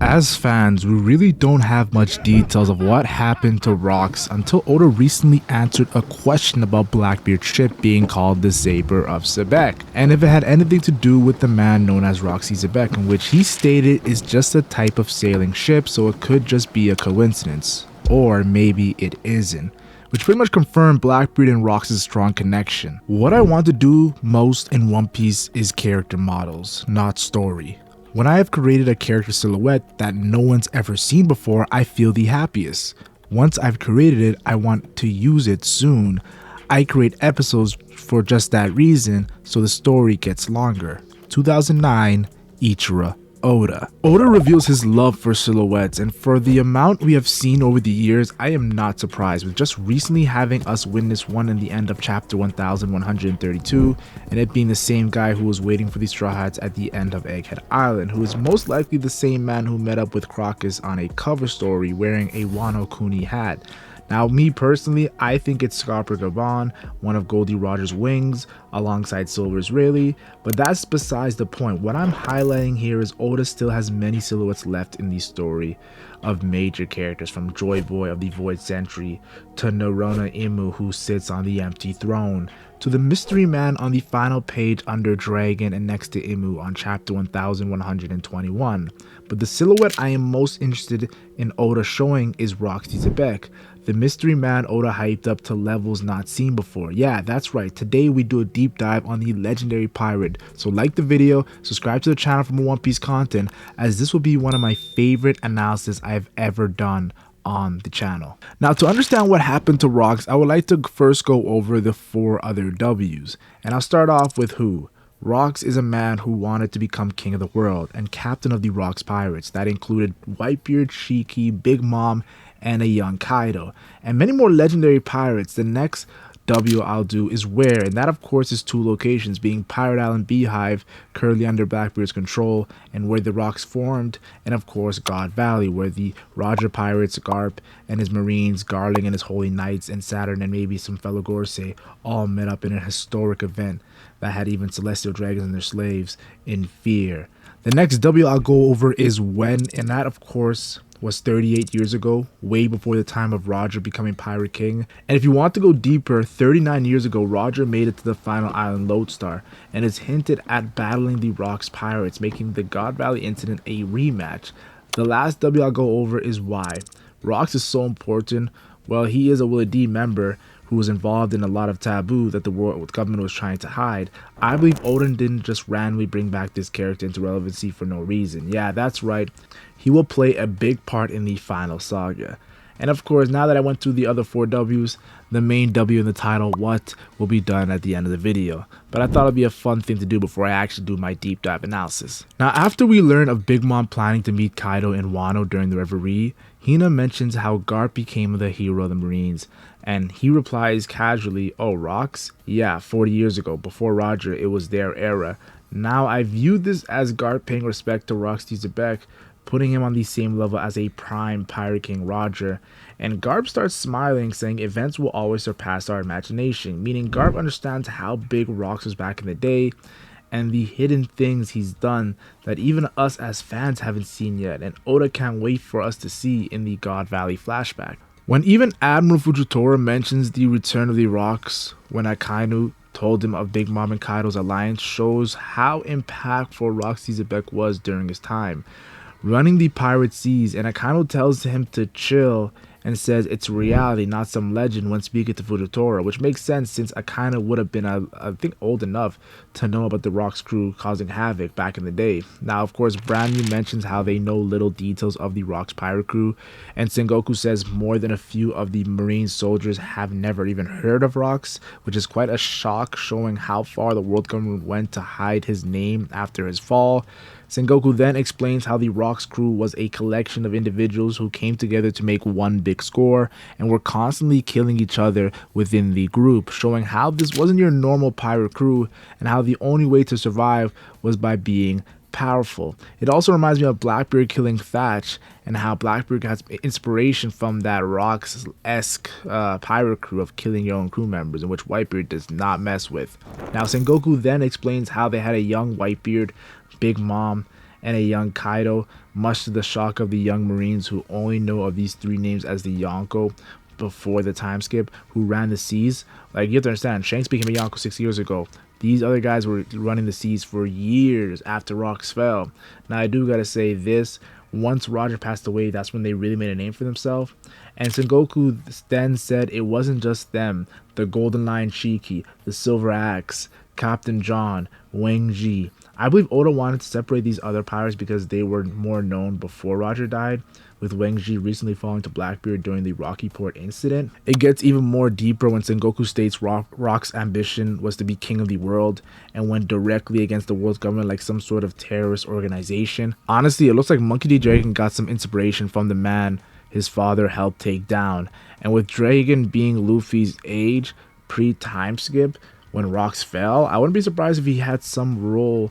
As fans, we really don't have much details of what happened to Rocks until Oda recently answered a question about Blackbeard's ship being called the Saber of Xebec, and if it had anything to do with the man known as Marshall D Xebec, in which he stated is just a type of sailing ship, so it could just be a coincidence. Or maybe it isn't, which pretty much confirmed Blackbeard and Rocks' strong connection. What I want to do most in One Piece is character models, not story. When I have created a character silhouette that no one's ever seen before, I feel the happiest. Once I've created it, I want to use it soon. I create episodes for just that reason, so the story gets longer. 2009, Ichiro Oda. Oda reveals his love for silhouettes, and for the amount we have seen over the years, I am not surprised, with just recently having us witness one in the end of chapter 1132, and it being the same guy who was waiting for the Straw Hats at the end of Egghead Island, who is most likely the same man who met up with Crocus on a cover story wearing a Wano Kuni hat. Now, me personally, I think it's Scarper Gabon, one of Goldie Roger's wings, alongside Silver Israeli, but that's besides the point. What I'm highlighting here is Oda still has many silhouettes left in the story of major characters, from Joy Boy of the Void Century, to Narona Imu, who sits on the empty throne, to the mystery man on the final page under Dragon and next to Imu on chapter 1121. But the silhouette I am most interested in Oda showing is Marshall D Xebec, the mystery man Oda hyped up to levels not seen before. Yeah, that's right, today we do a deep dive on the legendary pirate, so like the video, subscribe to the channel for more One Piece content, as this will be one of my favorite analysis I have ever done on the channel. Now, to understand what happened to Rocks, I would like to first go over the 4 other W's, and I'll start off with who. Rocks is a man who wanted to become king of the world and captain of the Rocks pirates. That included Whitebeard, Shiki, Big Mom, and a young Kaido, and many more legendary pirates. The next W I'll do is where, and that of course is 2 locations, being Pirate Island Beehive, currently under Blackbeard's control, and where the Rocks formed, and of course God Valley, where the Roger pirates, Garp and his marines, Garling and his holy knights, and Saturn and maybe some fellow Gorosei all met up in a historic event that had even celestial dragons and their slaves in fear. The next W I'll go over is when, and that of course was 38 years ago, way before the time of Roger becoming Pirate King. And if you want to go deeper, 39 years ago, Roger made it to the final island Lodestar, and is hinted at battling the Rocks pirates, making the God Valley incident a rematch. The last W I'll go over is why. Rocks is so important. Well, he is a Willie D member who was involved in a lot of taboo that the world government was trying to hide. I believe Oden didn't just randomly bring back this character into relevancy for no reason. Yeah, that's right. He will play a big part in the final saga. And of course, now that I went through the other 4 W's, the main W in the title, what, will be done at the end of the video. But I thought it'd be a fun thing to do before I actually do my deep dive analysis. Now, after we learn of Big Mom planning to meet Kaido and Wano during the Reverie, Hina mentions how Garp became the hero of the Marines, and he replies casually, "Oh, Rocks? Yeah, 40 years ago, before Roger, it was their era." Now, I view this as Garp paying respect to Marshall D Xebec, putting him on the same level as a prime Pirate King Roger, and Garp starts smiling, saying events will always surpass our imagination, meaning Garp understands how big Rocks was back in the day, and the hidden things he's done that even us as fans haven't seen yet, and Oda can't wait for us to see in the God Valley flashback. When even Admiral Fujitora mentions the return of the Rocks when Akainu told him of Big Mom and Kaido's alliance, shows how impactful Marshall D Xebec was during his time running the pirate seas, and Akainu tells him to chill and says it's reality, not some legend, when speaking to Fujitora, which makes sense since Akainu would have been, I think, old enough to know about the Rocks crew causing havoc back in the day. Now, of course, Brand New mentions how they know little details of the Rocks pirate crew, and Sengoku says more than a few of the Marine soldiers have never even heard of Rocks, which is quite a shock, showing how far the world government went to hide his name after his fall. Sengoku then explains how the Rocks crew was a collection of individuals who came together to make one big score and were constantly killing each other within the group, showing how this wasn't your normal pirate crew and how the only way to survive was by being powerful. It also reminds me of Blackbeard killing Thatch, and how Blackbeard has inspiration from that Rocks-esque pirate crew of killing your own crew members, in which Whitebeard does not mess with. Now, Sengoku then explains how they had a young Whitebeard, Big Mom, and a young Kaido, much to the shock of the young Marines who only know of these three names as the Yonko before the time skip, who ran the seas. Like, you have to understand, Shanks became a Yonko 6 years ago. These other guys were running the seas for years after Rocks fell. Now, I do gotta say this, once Roger passed away, that's when they really made a name for themselves. And Sengoku then said it wasn't just them, the Golden Lion Shiki, the Silver Axe, Captain John, Wang Ji. I believe Oda wanted to separate these other pirates because they were more known before Roger died, with Wang Ji recently falling to Blackbeard during the Rocky Port incident. It gets even more deeper when Sengoku states Rock's ambition was to be king of the world and went directly against the world's government like some sort of terrorist organization. Honestly, it looks like Monkey D. Dragon got some inspiration from the man his father helped take down, and with Dragon being Luffy's age pre-time skip when Rocks fell, I wouldn't be surprised if he had some role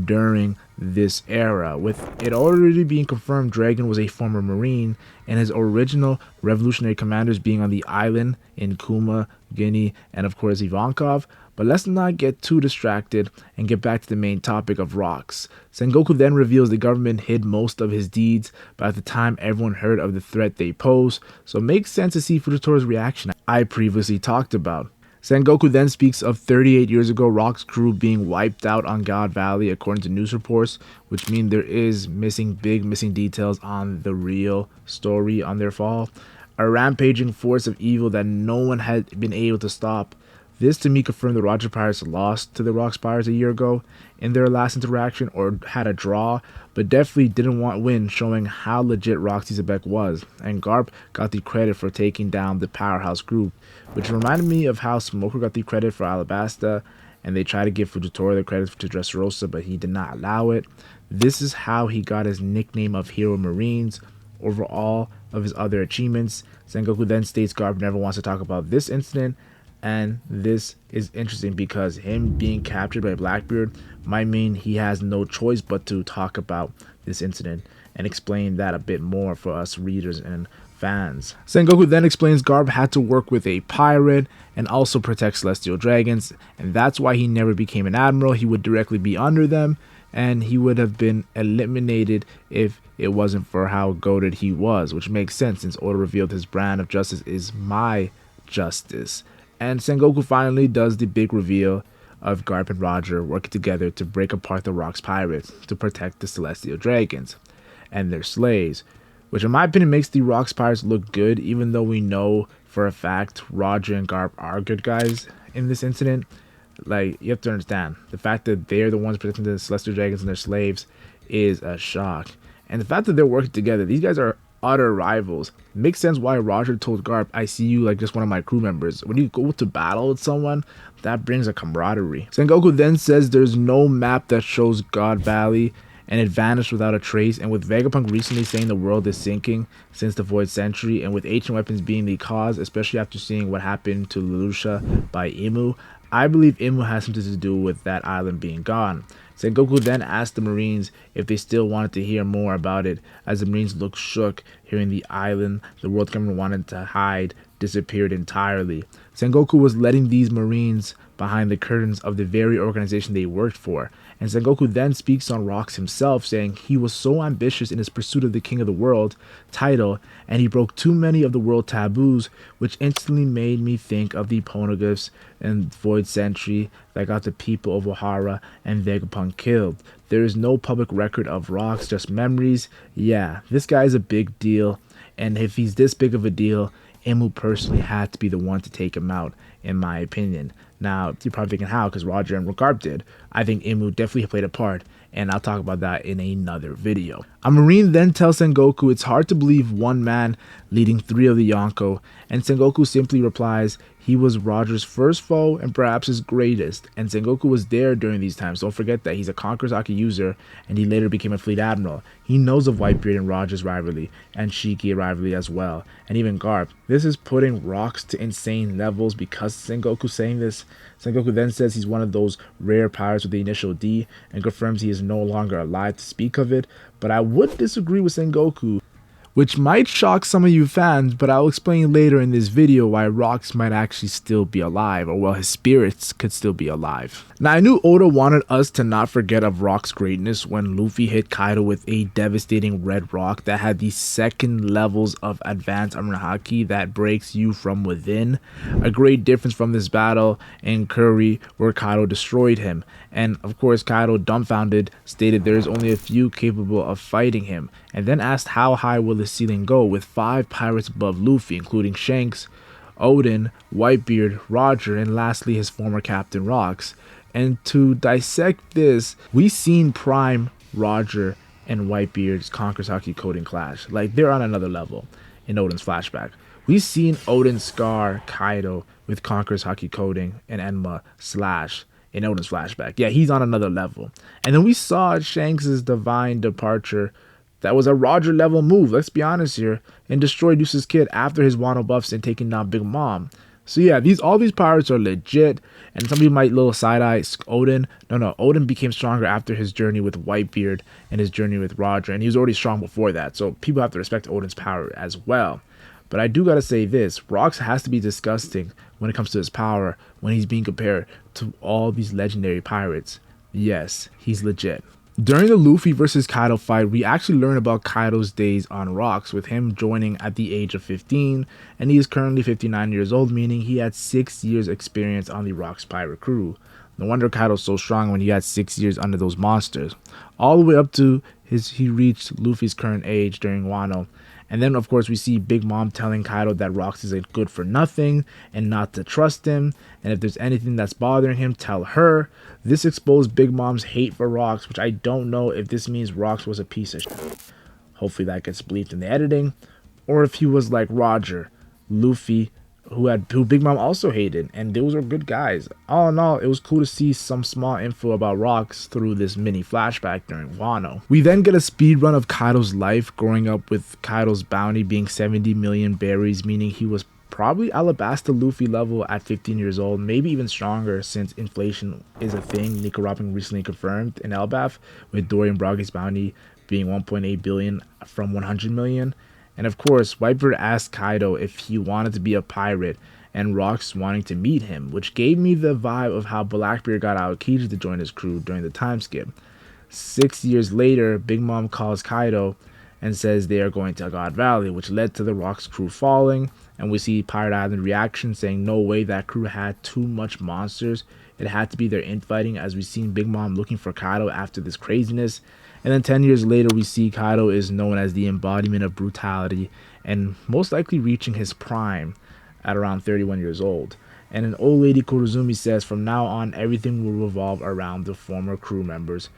during this era, with it already being confirmed Dragon was a former Marine and his original revolutionary commanders being on the island in Kuma, Guinea, and of course Ivankov. But let's not get too distracted and get back to the main topic of Rocks. Sengoku then reveals the government hid most of his deeds, but at the time everyone heard of the threat they pose, so it makes sense to see Fujitori's reaction I previously talked about. Sengoku then speaks of 38 years ago Rock's crew being wiped out on God Valley according to news reports, which mean there is missing details on the real story on their fall. A rampaging force of evil that no one had been able to stop. This to me confirmed the Roger Pirates lost to the Rocks Pirates a year ago in their last interaction, or had a draw, but definitely didn't want win, showing how legit Rocks D Xebec was, and Garp got the credit for taking down the powerhouse group, which reminded me of how Smoker got the credit for Alabasta, and they tried to give Fujitora the credit to Dressrosa, but he did not allow it. This is how he got his nickname of Hero Marines over all of his other achievements. Sengoku then states Garp never wants to talk about this incident, and this is interesting because him being captured by Blackbeard might mean he has no choice but to talk about this incident and explain that a bit more for us readers and fans. Sengoku then explains Garp had to work with a pirate and also protect celestial dragons, and that's why he never became an admiral. He would directly be under them, and he would have been eliminated if it wasn't for how goated he was, which makes sense since Oda revealed his brand of justice is my justice. And Sengoku finally does the big reveal of Garp and Roger working together to break apart the Rocks Pirates to protect the Celestial Dragons and their slaves, which in my opinion makes the Rocks Pirates look good, even though we know for a fact Roger and Garp are good guys in this incident. Like, you have to understand, the fact that they're the ones protecting the Celestial Dragons and their slaves is a shock. And the fact that they're working together, these guys are utter rivals. Makes sense why Roger told Garp, I see you like just one of my crew members. When you go to battle with someone, that brings a camaraderie. Sengoku then says there's no map that shows God Valley, and it vanished without a trace, and with Vegapunk recently saying the world is sinking since the Void Century, and with ancient weapons being the cause, especially after seeing what happened to Leloucha by Imu, I believe Imu has something to do with that island being gone. Sengoku then asked the Marines if they still wanted to hear more about it, as the Marines looked shook hearing the island the world government wanted to hide disappeared entirely. Sengoku was letting these Marines behind the curtains of the very organization they worked for, and Sengoku then speaks on Rocks himself, saying he was so ambitious in his pursuit of the King of the World title, and he broke too many of the world taboos, which instantly made me think of the Poneglyphs and Void Century that got the people of Ohara and Vegapunk killed. There is no public record of Rocks, just memories. Yeah, this guy is a big deal, and if he's this big of a deal, Imu personally had to be the one to take him out, in my opinion. Now, you're probably thinking how, because Roger and Garp did. I think Imu definitely played a part, and I'll talk about that in another video. A Marine then tells Sengoku it's hard to believe one man leading 3 of the Yonko, and Sengoku simply replies he was Roger's first foe and perhaps his greatest, and Sengoku was there during these times. Don't forget that he's a Conqueror's user, and he later became a fleet admiral. He knows of Whitebeard and Roger's rivalry, and Shiki rivalry as well, and even Garp. This is putting Rocks to insane levels because Sengoku's saying this. Sengoku then says he's one of those rare pirates with the initial D, and confirms he is no longer alive to speak of it, but I would disagree with Sengoku which might shock some of you fans, but I'll explain later in this video why Rocks might actually still be alive, or well, his spirits could still be alive. Now, I knew Oda wanted us to not forget of Rock's greatness when Luffy hit Kaido with a devastating red rock that had the second levels of advanced Armor Haki that breaks you from within. A great difference from this battle in Curry where Kaido destroyed him. And of course, Kaido, dumbfounded, stated there is only a few capable of fighting him, and then asked how high will the ceiling go, with 5 pirates above Luffy, including Shanks, Odin, Whitebeard, Roger, and lastly his former captain Rocks. And to dissect this, we seen Prime, Roger, and Whitebeard's Conqueror's Haki coding clash. Like, they're on another level in Odin's flashback. We've seen Odin scar Kaido with Conqueror's Haki coding and Enma slash in Odin's flashback. Yeah, he's on another level. And then we saw Shanks' divine departure. That was a Roger level move, let's be honest here, and destroyed Deuce's Kid after his Wano buffs and taking down Big Mom. So yeah, all these pirates are legit, and some people might little side-eye Odin. No, Odin became stronger after his journey with Whitebeard and his journey with Roger, and he was already strong before that, so people have to respect Odin's power as well. But I do gotta say this, Rocks has to be disgusting when it comes to his power when he's being compared to all these legendary pirates. Yes, he's legit. During the Luffy versus Kaido fight, we actually learn about Kaido's days on Rocks, with him joining at the age of 15, and he is currently 59 years old, meaning he had 6 years experience on the Rocks pirate crew. No wonder Kaido's so strong when he had 6 years under those monsters. All the way up to he reached Luffy's current age during Wano. And then, of course, we see Big Mom telling Kaido that Rocks is a good for nothing and not to trust him. And if there's anything that's bothering him, tell her. This exposed Big Mom's hate for Rocks, which I don't know if this means Rocks was a piece of shit. Hopefully that gets bleeped in the editing. Or if he was like Roger, Luffy, who Big Mom also hated, and those are good guys. All in all, it was cool to see some small info about Rocks through this mini flashback during Wano. We then get a speed run of Kaido's life, growing up with Kaido's bounty being 70 million berries, meaning he was probably Alabasta Luffy level at 15 years old, maybe even stronger since inflation is a thing Nico Robin recently confirmed in Elbaf, with Dorian Brage's bounty being 1.8 billion from 100 million. And of course, Whitebeard asked Kaido if he wanted to be a pirate, and Rocks wanting to meet him, which gave me the vibe of how Blackbeard got Aokiji to join his crew during the time skip. 6 years later, Big Mom calls Kaido and says they are going to God Valley, which led to the Rocks crew falling, and we see Pirate Island reaction saying no way, that crew had too much monsters, it had to be their infighting, as we seen Big Mom looking for Kaido after this craziness. And then 10 years later, we see Kaido is known as the embodiment of brutality and most likely reaching his prime at around 31 years old. And an old lady Kurozumi says from now on, everything will revolve around the former crew members,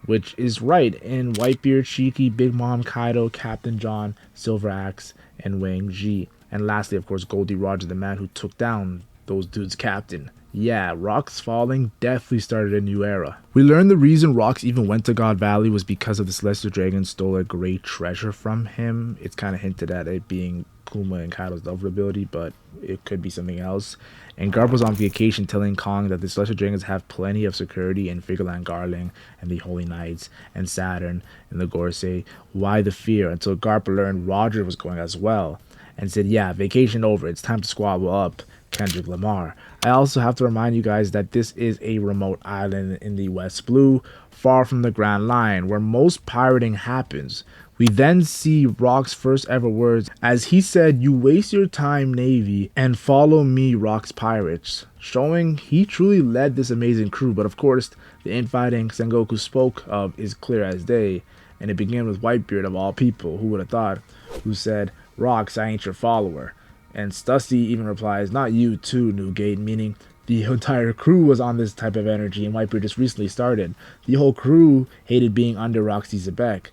which is right in Whitebeard, Shiki, Big Mom, Kaido, Captain John, Silver Axe, and Wang Ji. And lastly, of course, Goldie Roger, the man who took down those dudes' captain. Yeah, Rocks falling definitely started a new era. We learned the reason Rocks even went to God Valley was because of the Celestial Dragon stole a great treasure from him. It's kind of hinted at it being Kuma and Kaido's love ability, but it could be something else. And Garp was on vacation telling Kong that the Celestial Dragons have plenty of security in Figureland Garling and the Holy Knights and Saturn and the Gorsei. Why the fear? Until Garp learned Roger was going as well and said, yeah, vacation over, it's time to squabble up Kendrick Lamar. I also have to remind you guys that this is a remote island in the West Blue, far from the Grand Line, where most pirating happens. We then see Rock's first ever words as he said, "You waste your time, Navy, and follow me, Rock's pirates," showing he truly led this amazing crew. But of course, the infighting Sengoku spoke of is clear as day, and it began with Whitebeard of all people, who would have thought, who said, "Rocks, I ain't your follower." And Stussy even replies, "Not you too, Newgate," meaning the entire crew was on this type of energy, and Whitebeard just recently started. The whole crew hated being under Rocks D Xebec,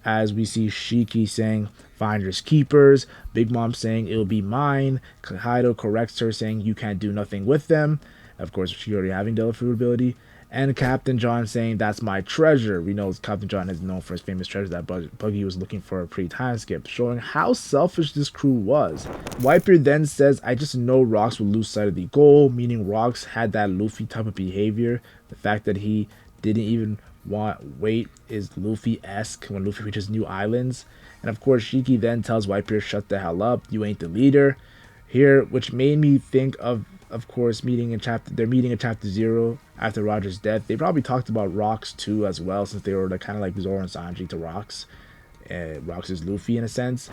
as we see Shiki saying, "Finders keepers," Big Mom saying, "It'll be mine," Kaido corrects her saying, "You can't do nothing with them," of course she already having Delafruit ability, and Captain John saying, "That's my treasure." We know Captain John is known for his famous treasure that Buggy was looking for a pre-time skip, showing how selfish this crew was. Whitebeard then says, "I just know Rocks will lose sight of the goal," meaning Rocks had that Luffy type of behavior. The fact that he didn't even Wait is Luffy-esque when Luffy reaches new islands. And of course, Shiki then tells Whitebeard, shut the hell up, you ain't the leader. Here, which made me think of course, meeting in chapter 0 after Roger's death. They probably talked about Rocks too as well, since they were kind of like Zoro and Sanji to Rocks. Rocks is Luffy in a sense.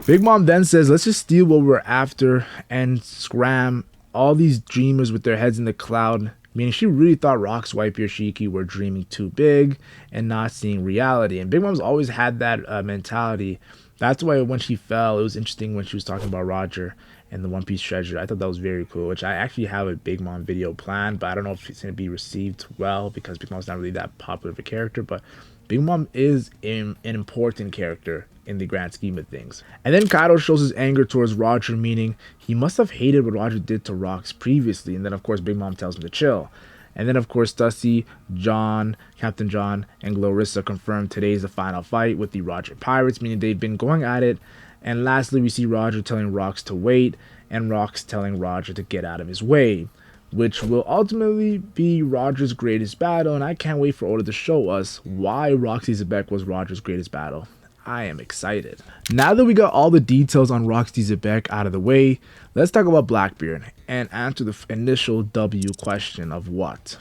Big Mom then says, let's just steal what we're after and scram all these dreamers with their heads in the cloud. Meaning she really thought Rocks, Whitebeard, Shiki were dreaming too big and not seeing reality. And Big Mom's always had that mentality. That's why when she fell, it was interesting when she was talking about Roger and the One Piece treasure. I thought that was very cool, which I actually have a Big Mom video planned, but I don't know if it's going to be received well because Big Mom's not really that popular of a character, but Big Mom is an important character in the grand scheme of things. And then Kaido shows his anger towards Roger, meaning he must have hated what Roger did to Rocks previously, and then of course Big Mom tells him to chill. And then of course Dusty, John, Captain John, and Glorissa confirm today is the final fight with the Roger Pirates, meaning they've been going at it. And lastly, we see Roger telling Rocks to wait, and Rocks telling Roger to get out of his way, which will ultimately be Roger's greatest battle, and I can't wait for Oda to show us why Rocks D Xebec was Roger's greatest battle. I am excited. Now that we got all the details on Rocks D Xebec out of the way, let's talk about Blackbeard and answer the initial W question of what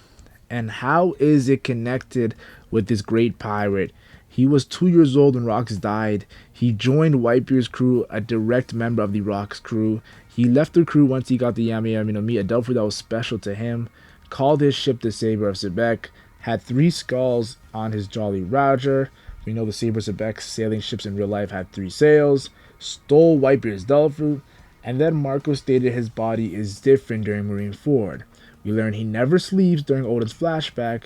and how is it connected with this great pirate. He was 2 years old when Rocks died. He joined Whitebeard's crew, a direct member of the Rocks crew. He left the crew once he got the Yami Yami no Mi, a Delphi that was special to him, called his ship the Saber of Xebec, had 3 skulls on his Jolly Roger. We know the Saber of Xebec sailing ships in real life had 3 sails, stole Whitebeard's Delphi, and then Marco stated his body is different during Marineford. We learn he never sleeps during Oden's flashback,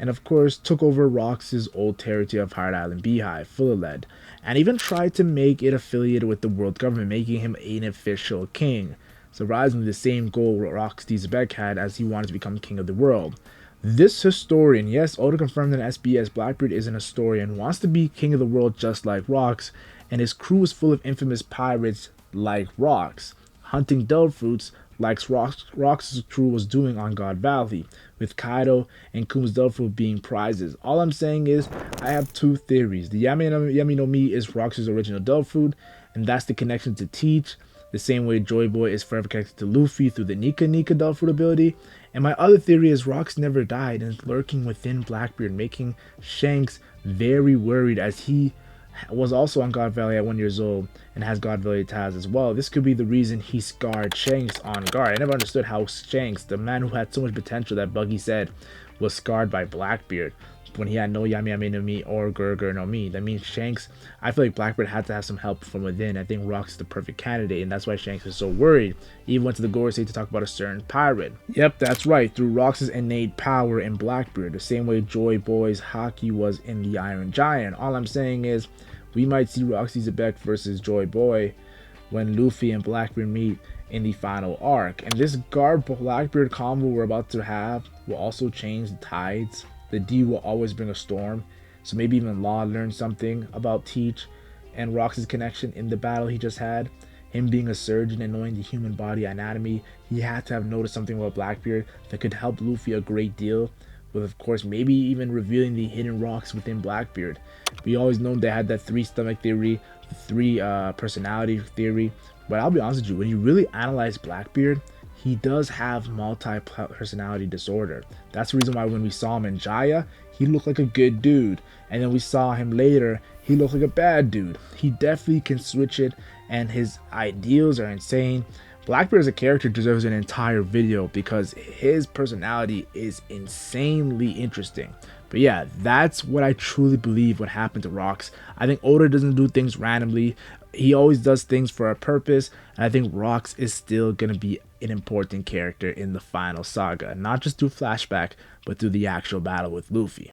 and of course took over Rocks' old territory of Pirate Island Beehive, full of lead, and even tried to make it affiliated with the world government, making him an official king. Surprisingly, the same goal Rocks D Xebec had, as he wanted to become king of the world. This historian, yes, Oda confirmed in SBS, Blackbeard is an historian, wants to be king of the world just like Rocks, and his crew is full of infamous pirates like Rocks, hunting Delph fruits like Rocks' crew was doing on God Valley, with Kaido and Kuma's Delph being prizes. All I'm saying is, I have 2 theories. The Yami no Mi is Rocks' original Delph food, and that's the connection to Teach, the same way Joy Boy is forever connected to Luffy through the Nika Delph food ability. And my other theory is Rocks never died and is lurking within Blackbeard, making Shanks very worried, as he was also on God Valley at 1 year old and has God Valley ties as well. This could be the reason he scarred Shanks on guard. I never understood how Shanks, the man who had so much potential that Buggy said, was scarred by Blackbeard when he had no Yami Yami no Mi or Gurgur no Mi. That means Shanks, I feel like Blackbeard had to have some help from within. I think Rocks is the perfect candidate, and that's why Shanks is so worried. He even went to the Gore State to talk about a certain pirate. Yep, that's right, through Rocks' innate power in Blackbeard, the same way Joy Boy's Haki was in the Iron Giant. All I'm saying is, we might see Rocks D Xebec versus Joy Boy when Luffy and Blackbeard meet in the final arc. And this Guard Blackbeard combo we're about to have will also change the tides. The D will always bring a storm. So maybe even Law learned something about Teach and Rocks' connection in the battle he just had. Him being a surgeon and knowing the human body anatomy, he had to have noticed something about Blackbeard that could help Luffy a great deal, with of course maybe even revealing the hidden rocks within Blackbeard. We always known they had that 3 stomach theory, 3 personality theory, but I'll be honest with you, when you really analyze Blackbeard, he does have multi-personality disorder. That's the reason why when we saw him in Jaya, he looked like a good dude, and then we saw him later, he looked like a bad dude. He definitely can switch it, and his ideals are insane. Blackbeard as a character deserves an entire video because his personality is insanely interesting. But yeah, that's what I truly believe what happened to Rocks. I think Oda doesn't do things randomly. He always does things for a purpose, and I think Rocks is still going to be an important character in the final saga, not just through flashback, but through the actual battle with Luffy.